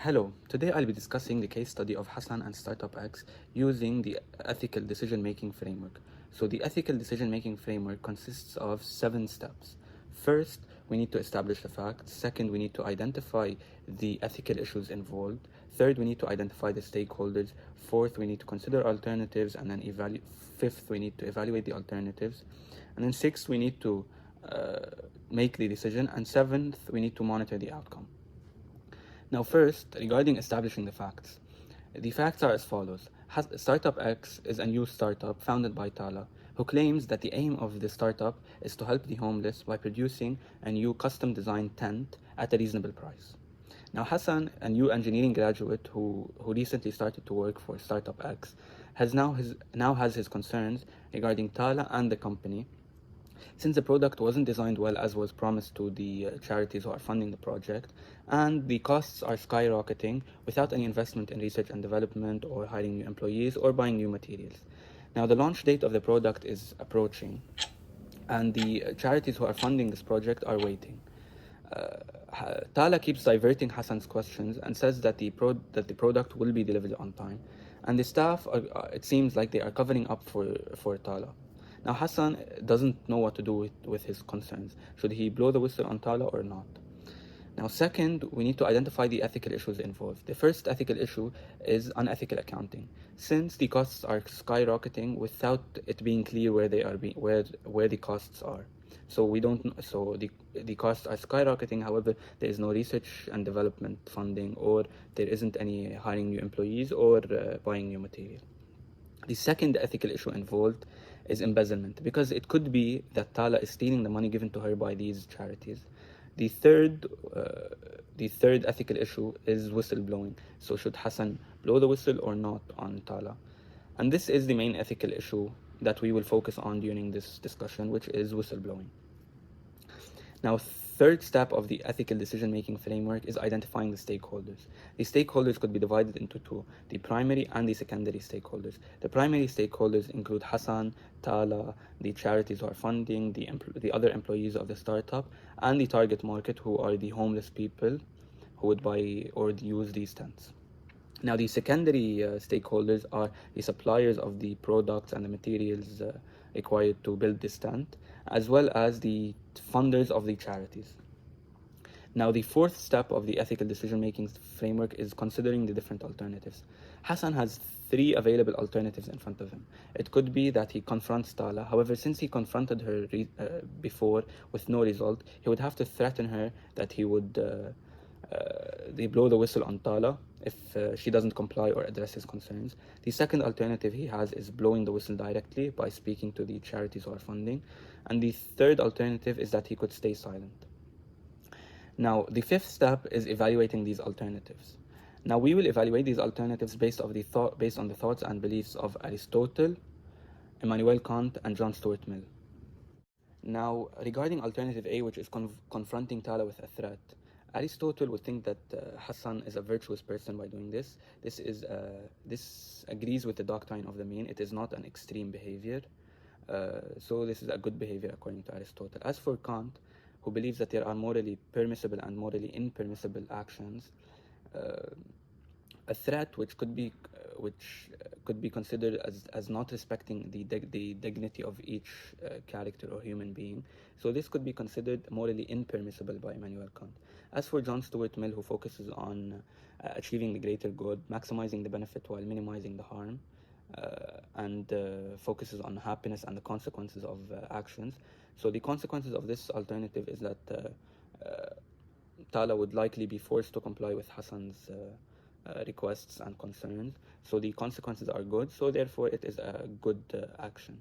Hello, today I'll be discussing the case study of Hassan and Startup X using the ethical decision-making framework. So the ethical decision-making framework consists of 7 steps. First, we need to establish the facts. Second, we need to identify the ethical issues involved. Third, we need to identify the stakeholders. Fourth, we need to consider alternatives, and then fifth, we need to evaluate the alternatives. And then sixth, we need to make the decision. And seventh, we need to monitor the outcome. Now, first, regarding establishing the facts are as follows. Startup X is a new startup founded by Tala, who claims that the aim of the startup is to help the homeless by producing a new custom designed tent at a reasonable price. Now, Hassan, a new engineering graduate who recently started to work for Startup X, now has his concerns regarding Tala and the company, since the product wasn't designed well as was promised to the charities who are funding the project, and the costs are skyrocketing without any investment in research and development or hiring new employees or buying new materials. Now, the launch date of the product is approaching, and the charities who are funding this project are waiting. Tala keeps diverting Hassan's questions and says that the product will be delivered on time, and the staff it seems like they are covering up for Tala. Now, Hassan doesn't know what to do with his concerns. Should he blow the whistle on Tala or not? Now, second, we need to identify the ethical issues involved. The first ethical issue is unethical accounting, since the costs are skyrocketing without it being clear where they are where the costs are. So we don't. So the costs are skyrocketing. However, there is no research and development funding, or there isn't any hiring new employees or buying new material. The second ethical issue involved is embezzlement, because it could be that Tala is stealing the money given to her by these charities. The third, the third ethical issue is whistleblowing. So should Hassan blow the whistle or not on Tala? And this is the main ethical issue that we will focus on during this discussion, which is whistleblowing. Now, third step of the ethical decision-making framework is identifying the stakeholders. The stakeholders could be divided into two, the primary and the secondary stakeholders. The primary stakeholders include Hassan, Tala, the charities who are funding, the other employees of the startup, and the target market, who are the homeless people who would buy or use these tents. Now, the secondary stakeholders are the suppliers of the products and the materials required to build this tent, as well as the funders of the charities. Now, the fourth step of the ethical decision-making framework is considering the different alternatives. Hassan has 3 available alternatives in front of him. It could be that he confronts Tala. However, since he confronted her before with no result, he would have to threaten her that he would they blow the whistle on Tala if she doesn't comply or address his concerns. The second alternative he has is blowing the whistle directly by speaking to the charities who are funding. And the third alternative is that he could stay silent. Now, the fifth step is evaluating these alternatives. Now, we will evaluate these alternatives based on the thoughts and beliefs of Aristotle, Immanuel Kant, and John Stuart Mill. Now, regarding alternative A, which is confronting Tala with a threat, Aristotle would think that Hassan is a virtuous person by doing this. This agrees with the doctrine of the mean. It is not an extreme behavior. So this is a good behavior according to Aristotle. As for Kant, who believes that there are morally permissible and morally impermissible actions, a threat which could be considered as not respecting the dignity of each character or human being. So this could be considered morally impermissible by Immanuel Kant. As for John Stuart Mill, who focuses on achieving the greater good, maximizing the benefit while minimizing the harm, and focuses on happiness and the consequences of actions. So the consequences of this alternative is that Tala would likely be forced to comply with Hassan's requests and concerns. So the consequences are good, so therefore it is a good action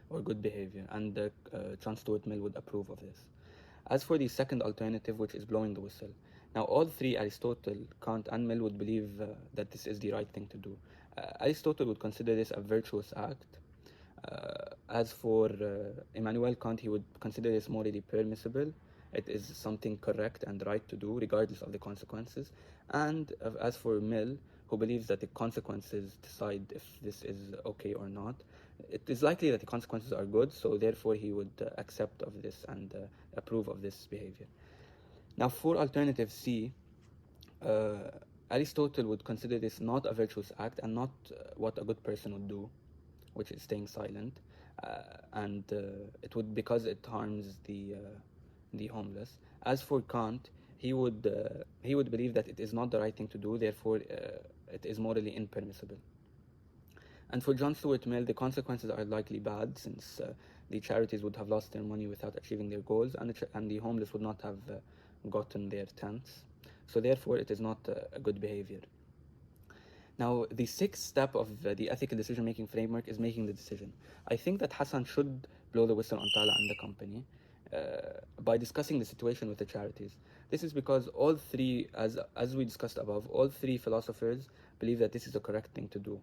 or good behavior, and John Stuart Mill would approve of this. As for the second alternative, which is blowing the whistle, now all 3, Aristotle, Kant, and Mill, would believe that this is the right thing to do. Aristotle would consider this a virtuous act. As for Immanuel Kant, he would consider this morally permissible. It is something correct and right to do, regardless of the consequences. And as for Mill, who believes that the consequences decide if this is okay or not, it is likely that the consequences are good, so therefore he would accept of this and approve of this behavior. Now, for alternative C, Aristotle would consider this not a virtuous act and not what a good person would do, which is staying silent, and it would, because it harms the homeless. As for Kant, he would believe that it is not the right thing to do, therefore it is morally impermissible. And for John Stuart Mill, the consequences are likely bad, since the charities would have lost their money without achieving their goals, and the homeless would not have gotten their tents. So therefore, it is not a good behavior. Now, the sixth step of the ethical decision-making framework is making the decision. I think that Hassan should blow the whistle on Tala and the company by discussing the situation with the charities. This is because all three, as we discussed above, all three philosophers believe that this is the correct thing to do.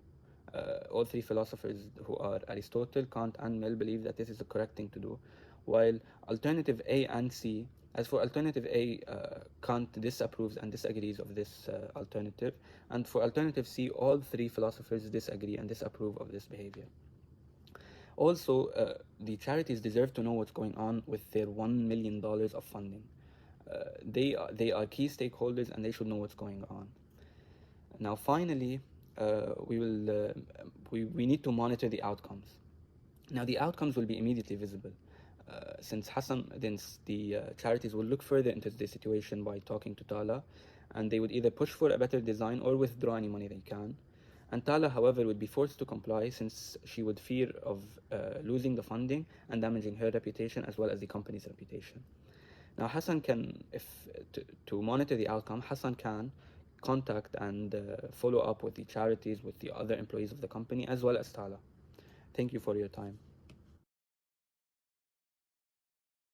All three philosophers, who are Aristotle, Kant, and Mill, believe that this is the correct thing to do, while alternative A and C, as for alternative A, Kant disapproves and disagrees of this alternative, and for alternative C, all three philosophers disagree and disapprove of this behavior. Also, the charities deserve to know what's going on with their $1 million of funding. They are key stakeholders, and they should know what's going on. Now, finally, we need to monitor the outcomes. Now, the outcomes will be immediately visible. Since the charities will look further into the situation by talking to Tala, and they would either push for a better design or withdraw any money they can. And Tala, however, would be forced to comply, since she would fear of losing the funding and damaging her reputation as well as the company's reputation. Now, Hassan can, to monitor the outcome, Hassan can contact and follow up with the charities, with the other employees of the company, as well as Tala. Thank you for your time.